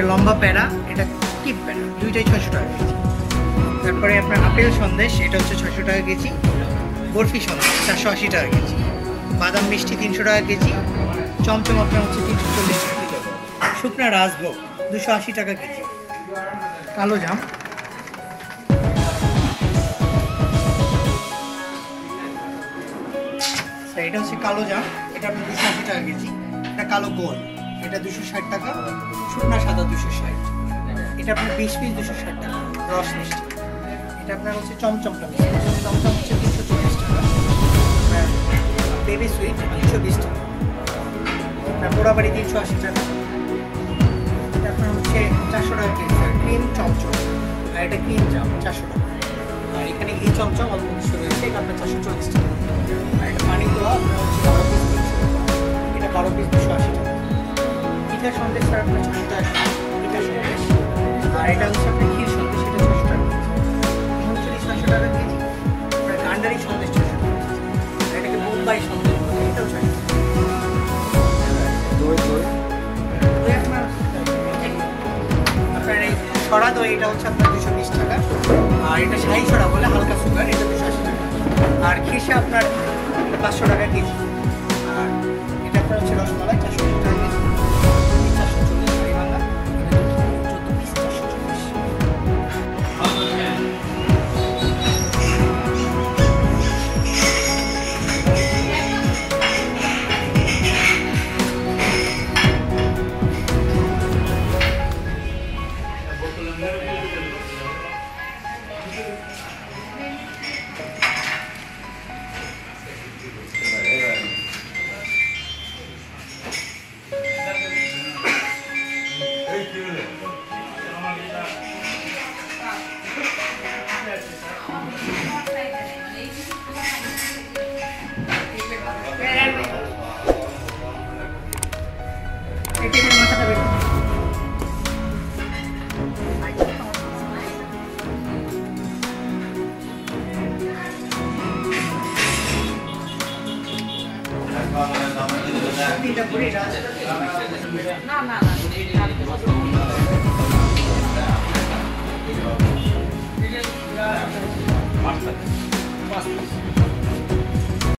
লম্বা প্যারা, এটা টিপ প্যারা, দুইটাই 600 টাকা কেজি। তারপরে আপনার আপেল সন্দেশ, এটা হচ্ছে 600 টাকা কেজি। বরফি সন্দেশ 480 টাকা কেজি। বাদাম মিষ্টি 300 টাকা কেজি। চমচম আপনার হচ্ছে 340 টাকা কেজি। শুকনা রাজভোগ 280 টাকা কেজি। কালো জাম, এটা হচ্ছে কালো জাম, এটা আপনার 280 টাকা কেজি। এটা কালো গোল, এটা 260 টাকা। শুকনা সাদা 260। এটা আপনার 20 পিস 260 টাকা। রস মিষ্টি, এটা আপনার হচ্ছে চমচমটা মিষ্টি, চমচম হচ্ছে 340 টাকা। বেবি সুইট 320 টাকা। আপনার পোড়াবাড়ি 380 টাকা। এটা আপনার হচ্ছে 400 টাকা কেজি। ক্রিম চমচম, আর এটা ক্রিম জাম 400 টাকা। আর এখানে এই চমচম অল্প কিছু রয়েছে, এটা আপনার 440 টাকা। আর এটা পানি দেওয়া আপনার হচ্ছে 12 পিস 300 টাকা। এটা 12 পিস 280 টাকা। পিঠা সন্দেশ স্যার আপনার 600 টাকা পিঠা সন্দেশ। আর এটা হচ্ছে আপনার ক্ষীর সন্দেশ, এটা 600 টাকা কেজি। 3900 টাকা কেজি। আপনার গান্ডারি সন্দেশ 600 টাকা কেজি। আর এটাকে বোম্বাই সন্দেশ বলে, এটাও 600 টাকা। আপনার এই ছড়া দই, এটা হচ্ছে আপনার 220 টাকা। আর এটা শাহী ছড়া বলে, হালকা সুগার, এটা 280 টাকা। আর খিসা আপনার 500 টাকা কেজি। আর এটা আপনার হচ্ছে রসমালাই 400 টাকা কেজি। 440 শাড়ি বাংলা, এটা 14 পিস 440। না না না